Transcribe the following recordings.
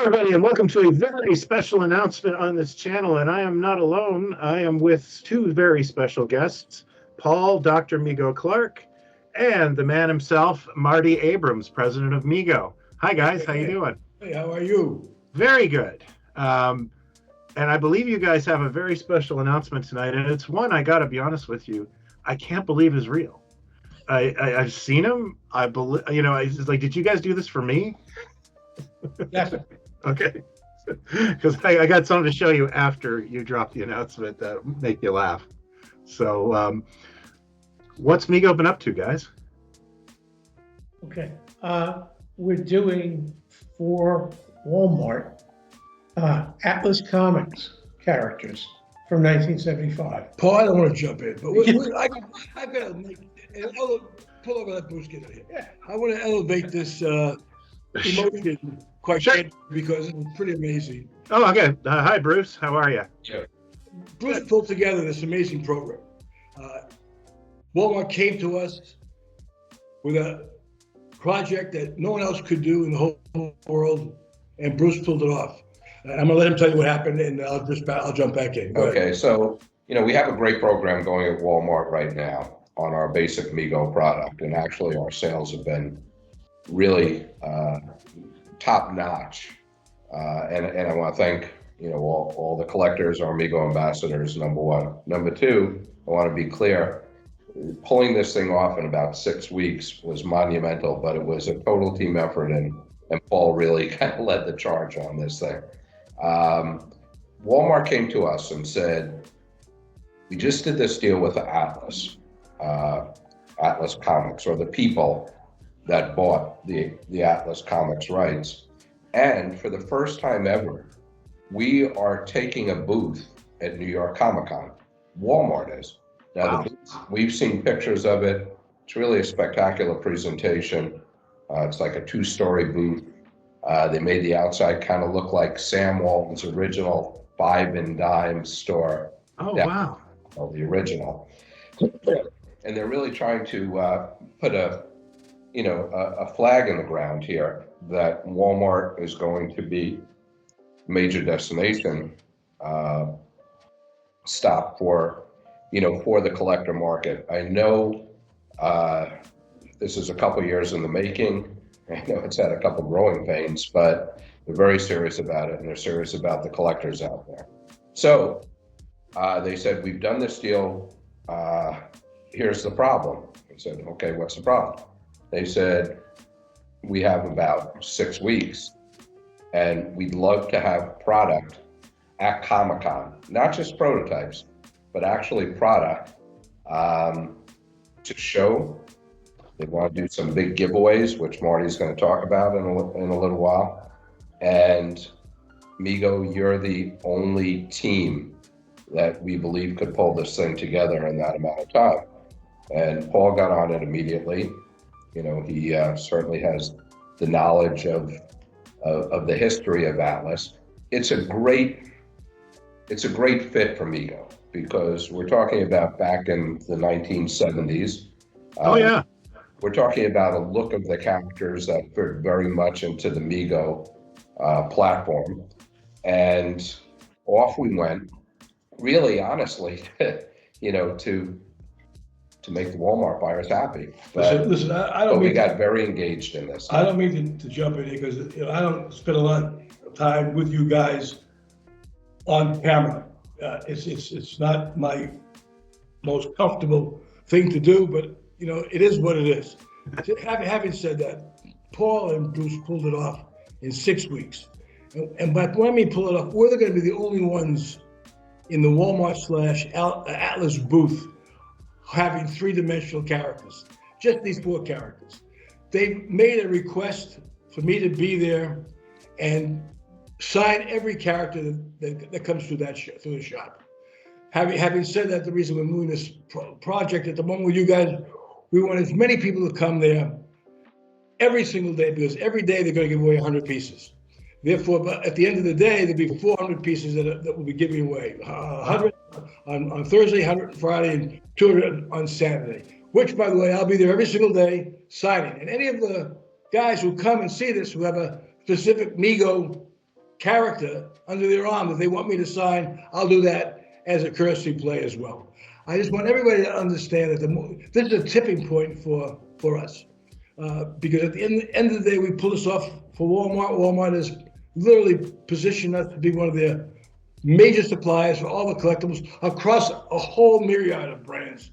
everybody, and welcome to a very special announcement on this channel. And I am not alone. I am with two very special guests, Paul, Dr. Mego Clark, and the man himself, Marty Abrams, president of Mego. Hi, guys. How you doing? Hey, how are you? Very good. And I believe you guys have a very special announcement tonight. And it's one, I got to be honest with you, I can't believe is real. I've seen him. I believe, it's like, did you guys do this for me? Yes. Okay. Because I got something to show you after you drop the announcement that make you laugh. So what's Mego been up to, guys? Okay. We're doing for Walmart Atlas Comics characters from 1975. Paul, I don't want to jump in, but I've got to pull over that Bruce, get in here. Yeah. I want to elevate this emotion quite Sure. because it was pretty amazing. Oh, okay. Hi, Bruce. How are you? Bruce pulled together this amazing program. Walmart came to us with a project that no one else could do in the whole world, and Bruce pulled it off. I'm gonna let him tell you what happened, and I'll jump back in. Okay, so we have a great program going at Walmart right now on our basic Mego product, and actually our sales have been really top notch. And I want to thank all the collectors, our Mego ambassadors, number one. Number two, I want to be clear. Pulling this thing off in about 6 weeks was monumental, but it was a total team effort, and Paul really kind of led the charge on this thing. Walmart came to us and said, we just did this deal with Atlas Comics, or the people that bought the Atlas Comics rights. And for the first time ever, we are taking a booth at New York Comic Con. Walmart is. Now, Wow. We've seen pictures of it. It's really a spectacular presentation. It's like a 2-story booth. They made the outside kind of look like Sam Walton's original 5 and dime store. Oh, Yeah. wow. Well, the original. And they're really trying to put a flag in the ground here that Walmart is going to be a major destination stop for the collector market. I know this is a couple years in the making. I know it's had a couple growing pains, but they're very serious about it, and they're serious about the collectors out there. So they said, we've done this deal. Here's the problem. I said, okay, what's the problem? They said, we have about 6 weeks, and we'd love to have product at Comic-Con, not just prototypes, but actually product to show. They want to do some big giveaways, which Marty's going to talk about in a little while. And Mego, you're the only team that we believe could pull this thing together in that amount of time. And Paul got on it immediately. He certainly has the knowledge of the history of Atlas. It's a great fit for Mego, because we're talking about back in the 1970s. Oh, yeah. We're talking about a look of the characters that fit very much into the Mego platform. And off we went, really honestly, to make the Walmart buyers happy. But, Listen, I don't but we mean got very engaged in this. I don't mean to jump in here because I don't spend a lot of time with you guys on camera. It's not my most comfortable thing to do, but it is what it is. Having said that, Paul and Bruce pulled it off in 6 weeks. And by when I mean pull it off, we're going to be the only ones in the Walmart / Atlas booth having 3-dimensional characters, just these 4 characters. They made a request for me to be there and sign every character that comes through the shop. Having said that, the reason we're moving this project at the moment with you guys, we want as many people to come there every single day, because every day they're going to give away 100 pieces. Therefore, at the end of the day, there'll be 400 pieces that we'll be giving away. 100 on Thursday, 100 on Friday, and 200 on Saturday. Which, by the way, I'll be there every single day signing. And any of the guys who come and see this who have a specific Mego character under their arm that they want me to sign, I'll do that as a courtesy play as well. I just want everybody to understand that this is a tipping point for us. Because at the end of the day, we pull this off for Walmart. Walmart has literally positioned us to be one of their major suppliers for all the collectibles across a whole myriad of brands,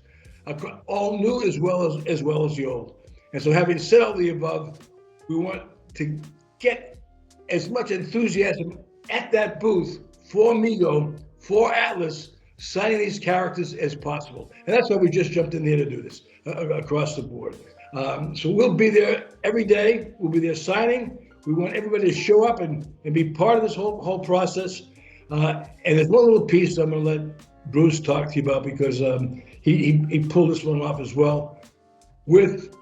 all new as well as the old. And so, having said all the above, we want to get as much enthusiasm at that booth for Mego, for Atlas, signing these characters as possible. And that's why we just jumped in there to do this across the board. So we'll be there every day. We'll be there signing. We want everybody to show up and be part of this whole process. And there's one little piece I'm going to let Bruce talk to you about, because he pulled this one off as well with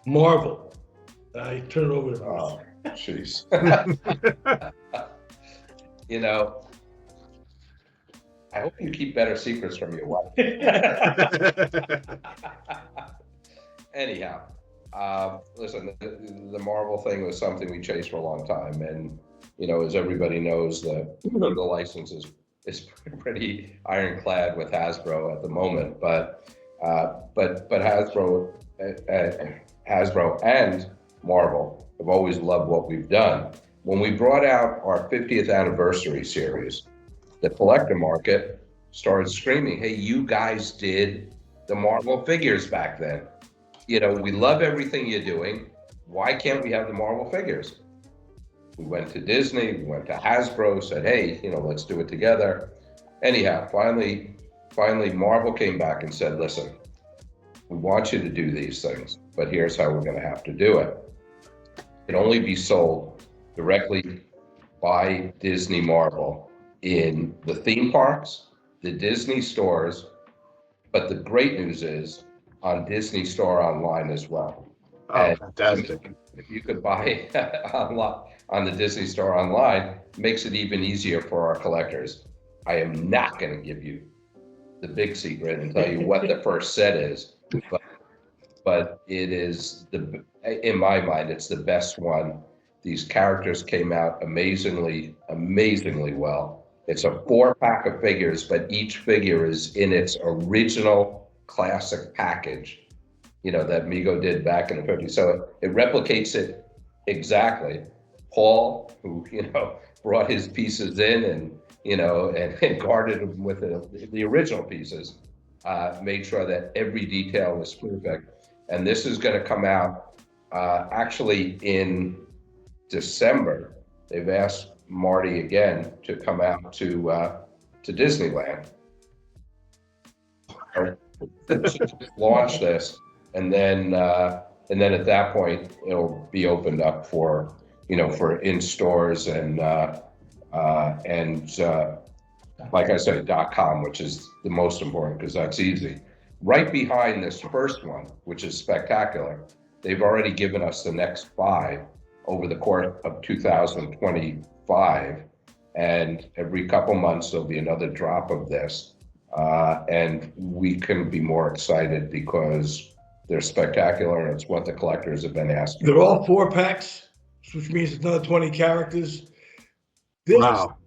Marvel. I turn it over to Bruce. Oh, jeez. You know, I hope you keep better secrets from your wife. Anyhow, listen, the Marvel thing was something we chased for a long time, and you know, as everybody knows, the license is pretty ironclad with Hasbro at the moment. But Hasbro and Marvel have always loved what we've done. When we brought out our 50th anniversary series, the collector market started screaming, "Hey, you guys did the Marvel figures back then. You know, we love everything you're doing. Why can't we have the Marvel figures?" We went to Disney, we went to Hasbro, said, "Hey, you know, let's do it together." Anyhow, finally, Marvel came back and said, "Listen, we want you to do these things, but here's how we're going to have to do it. It can only be sold directly by Disney Marvel in the theme parks, the Disney stores, but the great news is on Disney Store online as well." Oh, fantastic. If you could buy it on the Disney Store online, makes it even easier for our collectors. I am not going to give you the big secret and tell you what the first set is, but it is, in my mind, it's the best one. These characters came out amazingly well. It's a 4-pack of figures, but each figure is in its original classic package, you know, that Mego did back in the 50s. So it replicates it exactly. Paul, who, you know, brought his pieces in and, you know, and guarded them with the original pieces, made sure that every detail was perfect. And this is going to come out actually in December. They've asked Marty again to come out to Disneyland, launch this, and then at that point it'll be opened up for, you know, for in stores and like I said, .com, which is the most important because that's easy. Right behind this first one, which is spectacular, they've already given us the next 5 over the course of 2025, and every couple months there'll be another drop of this, and we couldn't be more excited because they're spectacular and it's what the collectors have been asking. They're all 4-packs, which means it's another 20 characters. This Wow.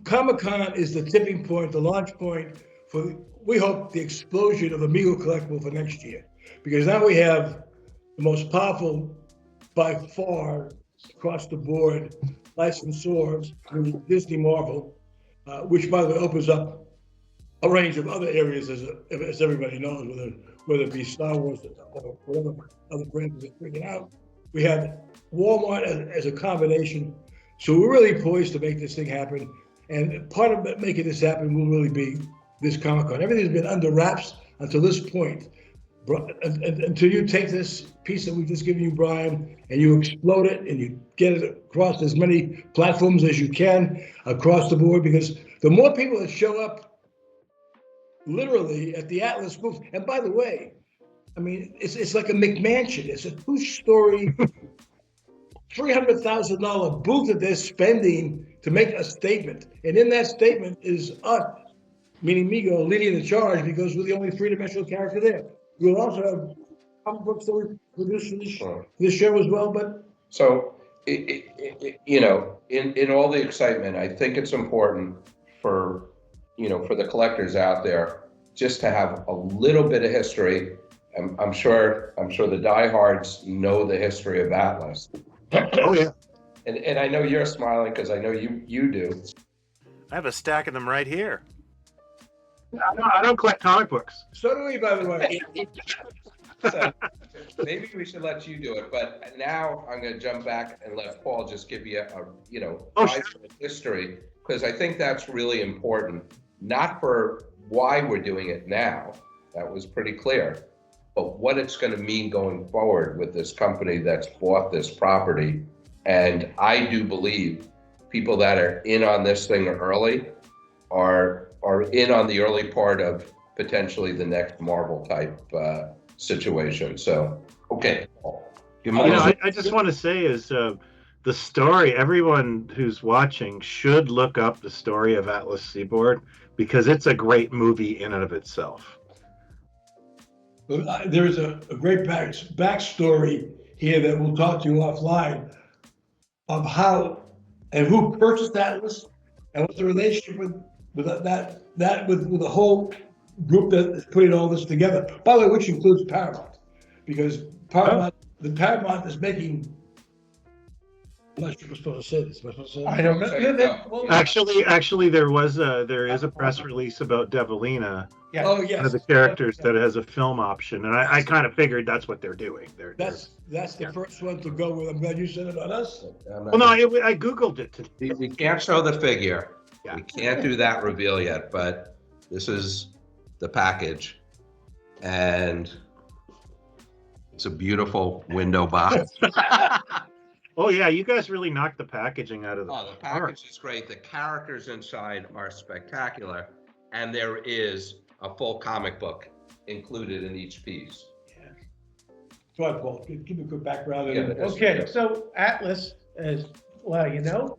Comic-Con is the tipping point, the launch point for, we hope, the explosion of the Mego collectible for next year, because now we have the most powerful, by far, across the board, licensors, Disney Marvel, which, by the way, opens up a range of other areas, as everybody knows, whether it be Star Wars or whatever other brands are bringing out. We have Walmart as a combination. So we're really poised to make this thing happen. And part of making this happen will really be this Comic-Con. Everything's been under wraps until this point. Until you take this piece that we've just given you, Brian, and you explode it and you get it across as many platforms as you can across the board, because the more people that show up literally at the Atlas booth, and by the way, I mean, it's like a McMansion. It's a 2-story, $300,000 booth that they're spending to make a statement. And in that statement is us, meaning Mego, leading the charge, because we're the only 3-dimensional character there. We'll also have comic books that we produce for this show as well. But So in all the excitement, I think it's important for, for the collectors out there just to have a little bit of history. I'm sure the diehards know the history of Atlas. Oh yeah. And I know you're smiling because I know you do. I have a stack of them right here. I don't collect comic books. So do we, by the way. So maybe we should let you do it. But now I'm going to jump back and let Paul just give you Oh, sure. history, because I think that's really important. Not for why we're doing it now, that was pretty clear, but what it's going to mean going forward with this company that's bought this property. And I do believe people that are in on this thing early are in on the early part of potentially the next Marvel type situation. So, okay. I just want to say is the story, everyone who's watching should look up the story of Atlas Seaboard, because it's a great movie in and of itself. There is a great backstory here that we'll talk to you offline of how and who purchased Atlas and what's the relationship with the whole group that is putting all this together. By the way, which includes Paramount, because the Paramount is making. I'm not sure we're supposed to say this. Am I supposed to say this? I don't know. Yeah, well, Actually, there is a press release about Devilina, yeah. Oh one yes, of the characters that has a film option, and I kind of figured that's what they're doing. that's the first one to go with. I'm glad you said it on us. Well, no, I googled it today. We can't show the figure. Yeah. We can't do that reveal yet, but this is the package. And it's a beautiful window box. Oh yeah, you guys really knocked the packaging out of the Oh, the park. package is great. The characters inside are spectacular. And there is a full comic book included in each piece. Go ahead, Paul. Give me a good background. Yeah, but- Okay, so Atlas, as well,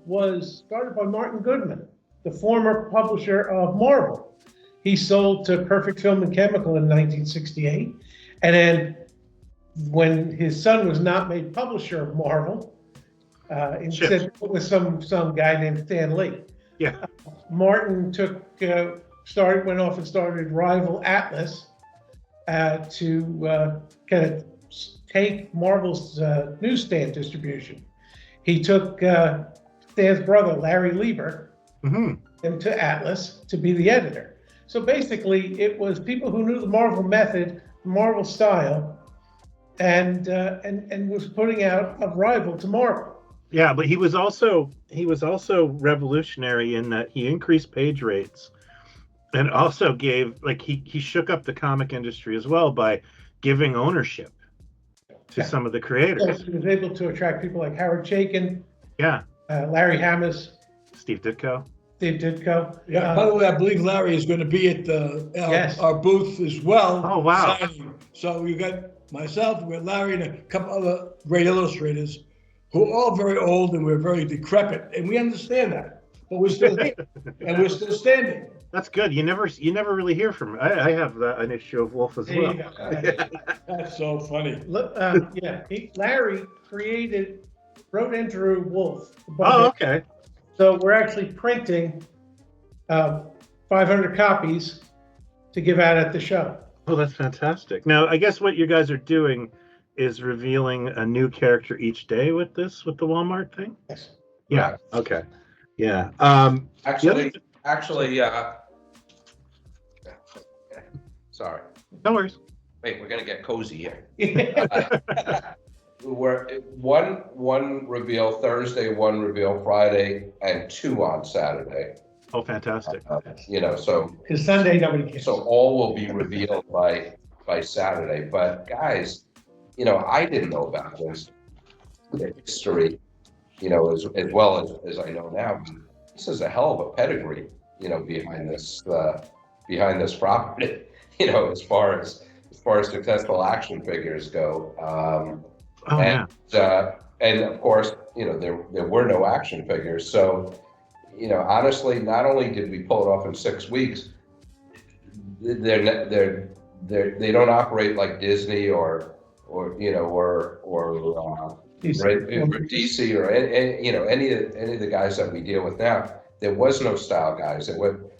was started by Martin Goodman, the former publisher of Marvel. He sold to Perfect Film and Chemical in 1968, and then when his son was not made publisher of Marvel, instead it was some guy named Stan Lee. Yeah. Martin went off and started Rival Atlas to kind of take Marvel's newsstand distribution. He took Stan's brother, Larry Lieber, into Atlas to be the editor. So basically, it was people who knew the Marvel method, Marvel style, and was putting out a rival to Marvel. Yeah, but he was also revolutionary in that he increased page rates, and also gave he shook up the comic industry as well by giving ownership to some of the creators. So he was able to attract people like Howard Chaykin, Yeah, Larry Hammers, Steve Ditko. Steve Ditko. Yeah. By the way, I believe Larry is going to be at Yes. our booth as well. Oh, wow. signing. So you got myself, we got Larry, and a couple other great illustrators who are all very old and we're very decrepit, and we understand that. But we're still here, and we're still standing. That's good. You never really hear from him. I have an issue of Wolf as There well. you go. That's so funny. Larry wrote and drew Wolf. Oh, okay. So we're actually printing 500 copies to give out at the show. Oh, that's fantastic. Now, I guess what you guys are doing is revealing a new character each day with the Walmart thing? Yes. Yeah. Right. Okay. Yeah. Actually, sorry. No worries. Wait, we're gonna get cozy here. We're one reveal Thursday, one reveal Friday, and two on Saturday. Oh, fantastic. So Because Sunday nobody cares. so all will be revealed by Saturday. But guys, I didn't know about this history, as well as I know now. This is a hell of a pedigree, behind this property. As far as successful action figures go. Oh, and, yeah. And of course, there were no action figures. So, honestly, not only did we pull it off in 6 weeks, they don't operate like Disney or right? Or DC or any of the guys that we deal with now, there was no style guys.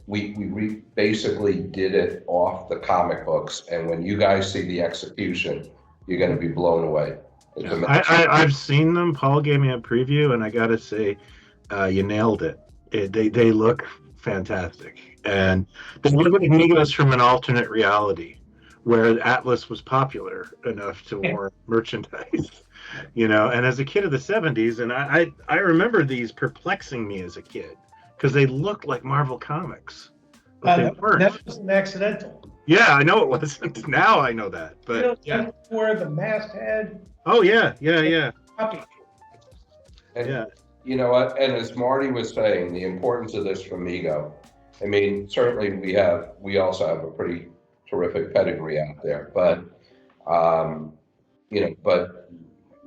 We basically did it off the comic books, and when you guys see the execution, you're going to be blown away. It's amazing. I've seen them. Paul gave me a preview, and I got to say, you nailed it. They look fantastic, and they look like Migos from an alternate reality, where Atlas was popular enough to warrant merchandise. And as a kid of the 70s, and I remember these perplexing me as a kid because they looked like Marvel comics, but they weren't. That wasn't accidental. Yeah, I know it wasn't. Now I know that, but yeah. Where the masthead. Oh yeah. Copy. And Yeah. you know what? And as Marty was saying, the importance of this for Mego. I mean, certainly we also have a pretty terrific pedigree out there, but but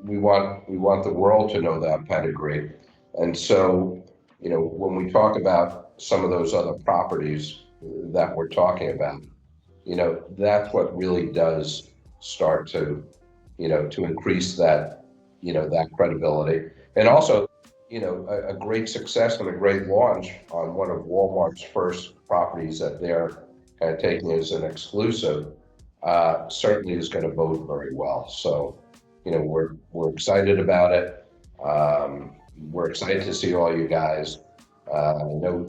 we want the world to know that pedigree. And so, when we talk about some of those other properties that we're talking about, that's what really does start to, to increase that, that credibility. And also, a great success and a great launch on one of Walmart's first properties that they're kind of taking as an exclusive, certainly is going to bode very well. So, we're excited about it. We're excited to see all you guys. I know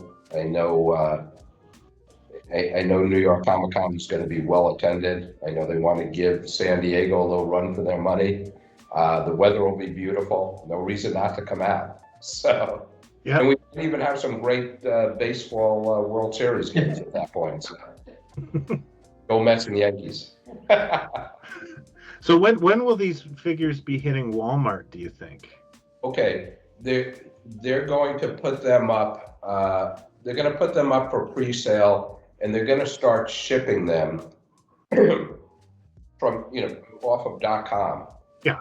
New York Comic Con is going to be well attended. I know they want to give San Diego a little run for their money. The weather will be beautiful. No reason not to come out. So, yeah. And we can even have some great baseball World Series games at that point. So. Go Mets and Yankees. So when will these figures be hitting Walmart, do you think? Okay, they're going to put them up. They're going to put them up for pre-sale, and they're going to start shipping them from off of .com. Yeah.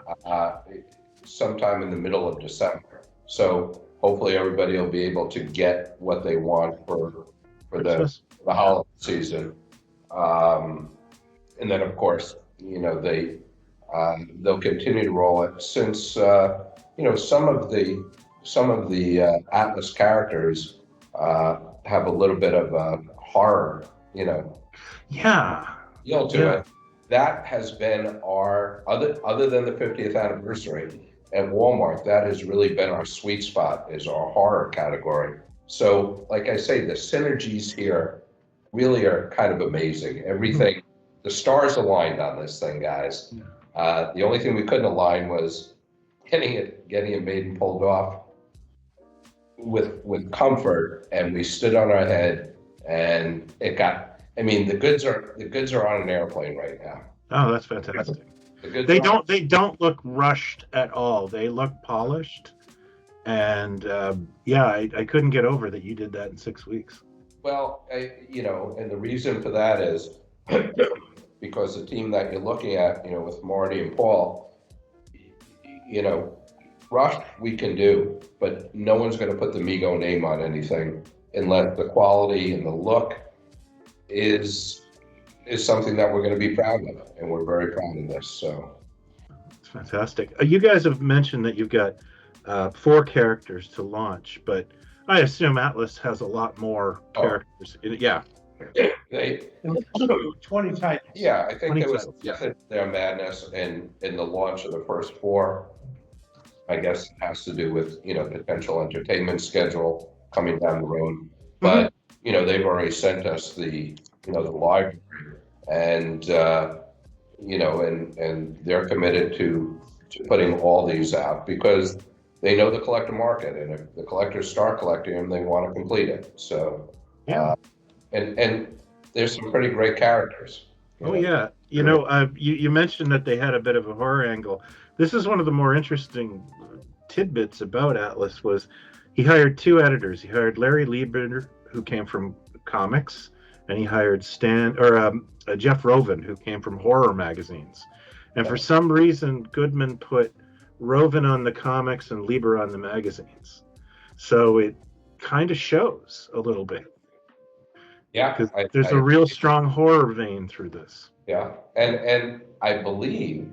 Sometime in the middle of December. So hopefully everybody will be able to get what they want for the holiday season. And then of course they'll continue to roll it since some of the Atlas characters have a little bit of a horror feel to it. That has been our other than the 50th anniversary at Walmart, that has really been our sweet spot, is our horror category. So like I say, the synergies here really are kind of amazing. Everything, the stars aligned on this thing, guys. The only thing we couldn't align was getting it made and pulled off with comfort, and we stood on our head, and it got. I mean, the goods are on an airplane right now. Oh, that's fantastic. They don't look rushed at all. They look polished, and I couldn't get over that you did that in 6 weeks. Well, and the reason for that is because the team that you're looking at, with Marty and Paul, rush we can do, but no one's going to put the Mego name on anything unless the quality and the look is something that we're going to be proud of, and we're very proud of this. So it's fantastic. You guys have mentioned that you've got 4 characters to launch, but I assume Atlas has a lot more characters. Yeah. They 20 titles. Yeah, I think there was titles, their madness in the launch of the first 4. I guess it has to do with potential entertainment schedule coming down the road, but they've already sent us the library, and and they're committed to putting all these out because they know the collector market, and if the collectors start collecting them, they want to complete it. So and there's some pretty great characters. You mentioned that they had a bit of a horror angle. This is one of the more interesting tidbits about Atlas was he hired 2 editors. He hired Larry Lieber, who came from comics, and he hired Jeff Rovin, who came from horror magazines. And for some reason, Goodman put Rovin on the comics and Lieber on the magazines. So it kind of shows a little bit. Yeah, because there's a real strong horror vein through this. Yeah, and I believe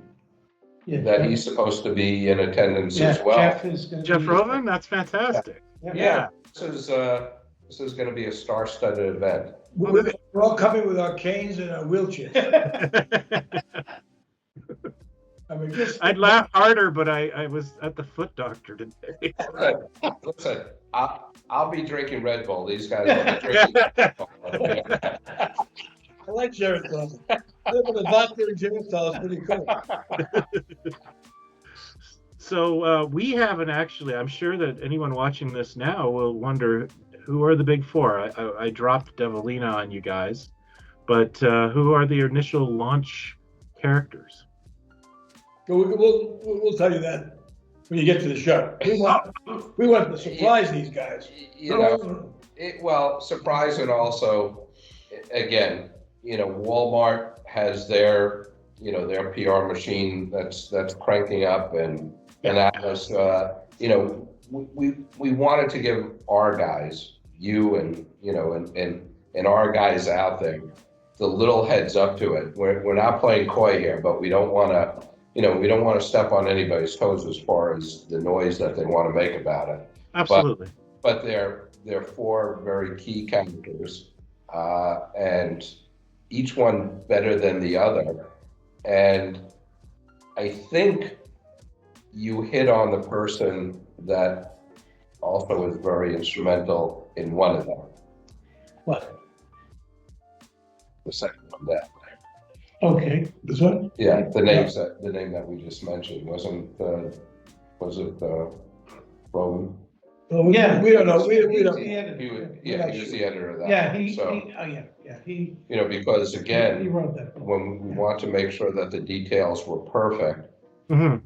Yeah, that he's supposed to be in attendance yeah, as well. Jeff is going to Jeff Rovin, that's fantastic. Yeah, this is going to be a star-studded event. We're all coming with our canes and our wheelchairs. I mean, just. I'd laugh harder, but I was at the foot doctor today. Listen, I'll be drinking Red Bull. These guys will be drinking Red Bull. I like Geritol. The vodka and Geritol is pretty cool. So we haven't actually, I'm sure that anyone watching this now will wonder, who are the big four? I dropped Devilina on you guys, but who are the initial launch characters? We'll tell you that when you get to the show. We want to surprise these guys. You know, well, surprise, and also, again, you know, Walmart has their, you know, their PR machine that's cranking up, and Atlas, you know, we wanted to give our guys, you and, you know, and our guys out there, the little heads up to it. We're not playing coy here, but we don't want to, you know, we don't want to step on anybody's toes as far as the noise that they want to make about it. Absolutely. But they're four very key characters, and each one better than the other. And I think you hit on the person that also was very instrumental in one of them. What? The second one, that. Okay. This one? Yeah, the name that we just mentioned was it Rovin? Well, Yeah. We don't know. We don't. He was the editor of that. Yeah, you know, because he again, wrote that. when we want to make sure that the details were perfect, Mhm.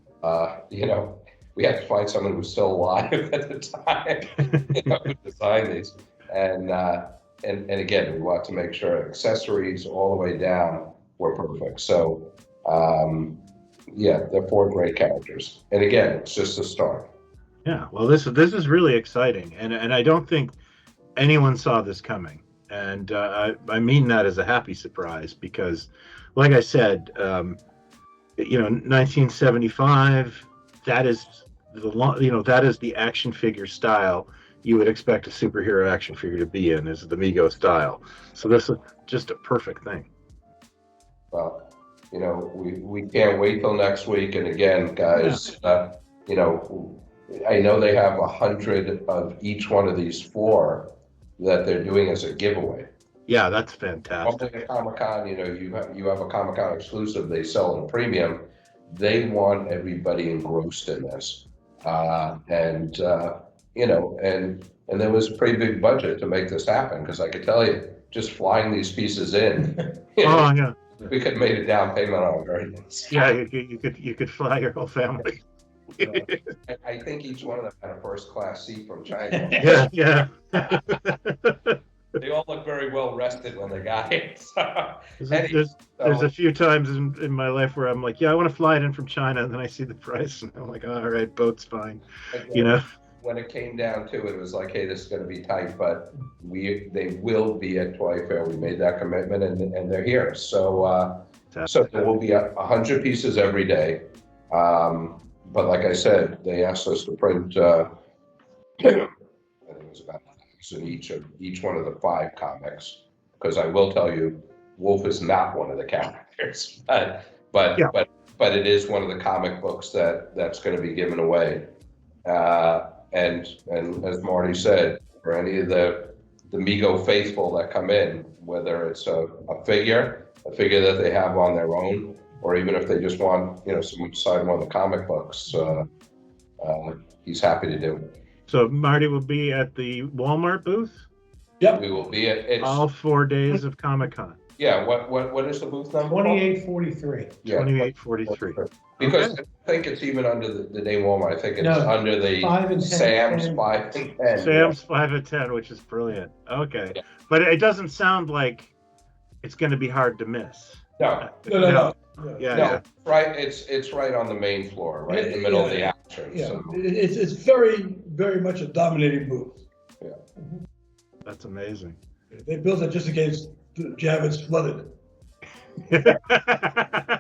you know, we had to find someone who was still alive at the time, you know, to design these. And again, we want to make sure accessories all the way down were perfect. So, yeah, they're four great characters. And again, it's just a start. Yeah, well, this is really exciting, and I don't think anyone saw this coming, and I mean that as a happy surprise, because, like I said, you know, 1975, that is the action figure style you would expect a superhero action figure to be in, is the Mego style. So this is just a perfect thing. Well, you know, we can't wait till next week. And again, guys, you know, I know they have 100 of each one of these four that they're doing as a giveaway. Yeah, that's fantastic. At Comic-Con, you know, you have a Comic-Con exclusive, they sell at a premium. They want everybody engrossed in this. You know, and there was a pretty big budget to make this happen, because I could tell you, just flying these pieces in, you know, Oh yeah, we could have made a down payment on it very nice. yeah, you could fly your whole family. I think each one of them had a first-class seat from China. Yeah. They all look very well rested when they got here. So, There's a few times in my life where I'm like, yeah, I want to fly it in from China, and then I see the price, and I'm like, all right, boat's fine, you know. When it came down to it, it was like, hey, this is going to be tight, but they will be at Toy Fair. We made that commitment, and they're here. So there will be 100 pieces every day. But like I said, they asked us to print, I think it was about 1,000 each one of the 5 comics, because I will tell you, Wolf is not one of the characters, but it is one of the comic books that's going to be given away. And as Marty said, for any of the Mego faithful that come in, whether it's a figure that they have on their own, or even if they just want, you know, someone to sign one of the comic books, he's happy to do it. So Marty will be at the Walmart booth? Yep. We will be at all 4 days of Comic-Con. Yeah, what is the booth number? 2843. Yeah, 2843. Because I think it's even under the name Walmart. I think it's under the 5 and 10. Sam's 5 and 10. Sam's 5 and 10, which is brilliant. Okay. Yeah. But it doesn't sound like it's going to be hard to miss. No. Yeah. Right, it's right on the main floor, right in the middle of the action. Yeah, So. it's very, very much a dominating booth. Yeah. That's amazing. They built it just in case Javits flooded.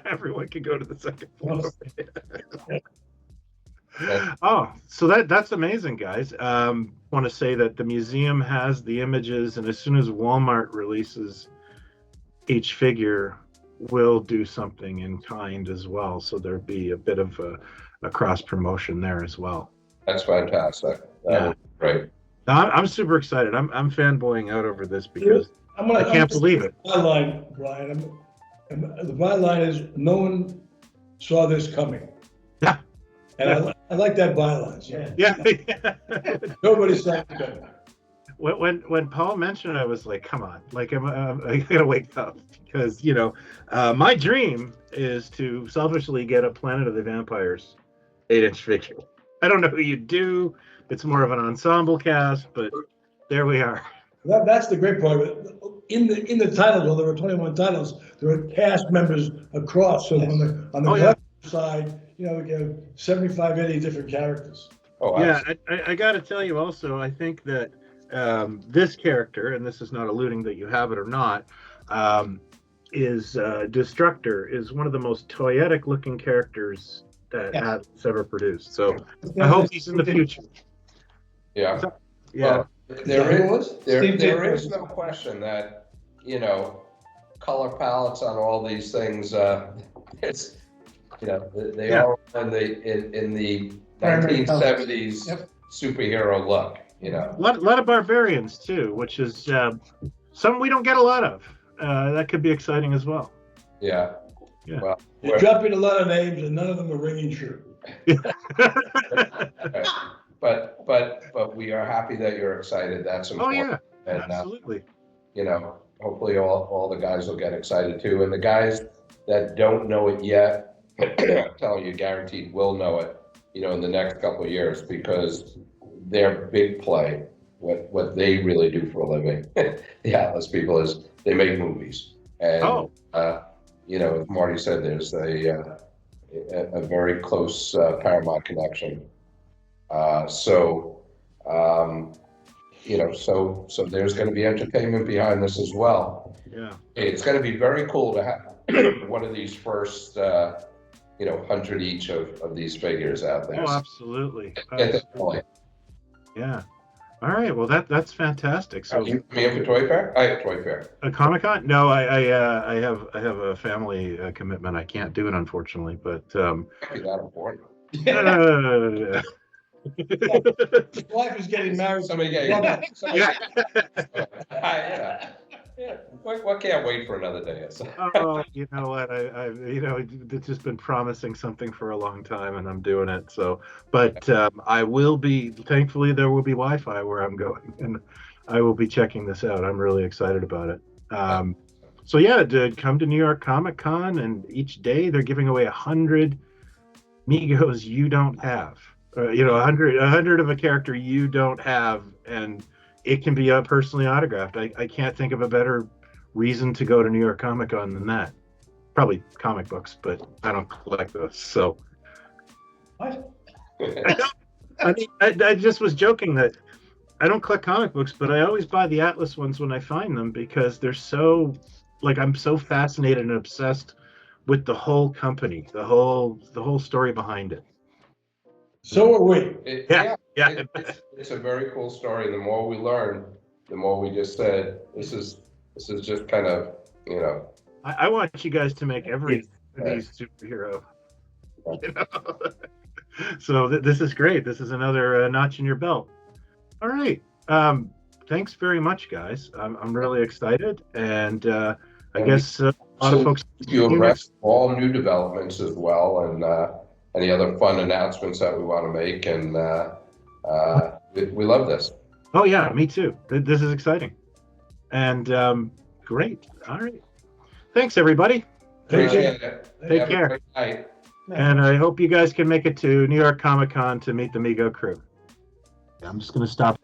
Everyone can go to the second floor. Yeah. Oh, so that's amazing, guys. Want to say that the museum has the images, and as soon as Walmart releases each figure, we'll do something in kind as well. So there'd be a bit of a cross promotion there as well. That's fantastic. That Yeah. was great. I'm super excited. I'm fanboying out over this because I can't believe it. Byline, Brian. The byline is no one saw this coming. Yeah. And I like that byline. So Yeah. nobody saw it coming. When Paul mentioned it, I was like, come on, like I gotta wake up because my dream is to selfishly get a Planet of the Vampires 8-inch figure. I don't know who you do. It's more of an ensemble cast, but there we are. That's the great part of it. In the titles, well, there were 21 titles. There were cast members across. So on the collector side, we have 75, 80 different characters. Oh, Yeah, I got to tell you also, I think that this character, and this is not alluding that you have it or not, is Destructor is one of the most toyetic looking characters that Atlas ever produced. So I hope he's in the future. yeah. Yeah. Well, Steve there Ditko. is no question that, color palettes on all these things, it's, they are in the Primary 1970s Yep. superhero look, A lot of barbarians too, which is some we don't get a lot of. That could be exciting as well. Yeah. Yeah. Well, You're dropping a lot of names, and none of them are ringing true. but we are happy that you're excited. That's Oh important. yeah, And absolutely. hopefully all the guys will get excited too. And the guys that don't know it yet, I'm telling you, guaranteed will know it, in the next couple of years because their big play, what they really do for a living, the Atlas people, is they make movies. And, as Marty said, there's a very close Paramount connection. So there's going to be entertainment behind this as well. Yeah. It's going to be very cool to have one of these first, 100 each of these figures out there. Oh, absolutely. Get the point. Yeah. All right. Well, that's fantastic. So, Are you coming in for Toy Fair? I have Toy Fair. a Comic-Con? No, I have a family commitment. I can't do it, unfortunately. But Can't be that important. His wife is getting married. Somebody get yeah. What can't wait for another day? Oh, you know what? It's just been promising something for a long time, and I'm doing it. So, but I will be. Thankfully, there will be Wi-Fi where I'm going, and I will be checking this out. I'm really excited about it. So yeah, come to New York Comic Con, and each day they're giving away 100 Megos you don't have. 100 of a character you don't have, and it can be personally autographed. I can't think of a better reason to go to New York Comic Con than that. Probably comic books, but I don't collect those. So What? I just was joking that I don't collect comic books, but I always buy the Atlas ones when I find them because they're so, I'm so fascinated and obsessed with the whole company, the whole story behind it. So are we. Yeah. It's a very cool story. And the more we learn, the more we just said, this is just kind of, I want you guys to make every superhero. So this is great. This is another notch in your belt. All right. Thanks very much, guys. I'm really excited, and I guess a lot of folks. You abreast all new developments as well, and any other fun announcements that we want to make, and we love this. Oh yeah, me too. This is exciting, and great. All right. Thanks, everybody. Appreciate it. Take Have a care. great night. And I hope you guys can make it to New York Comic Con to meet the Mego crew. I'm just going to stop.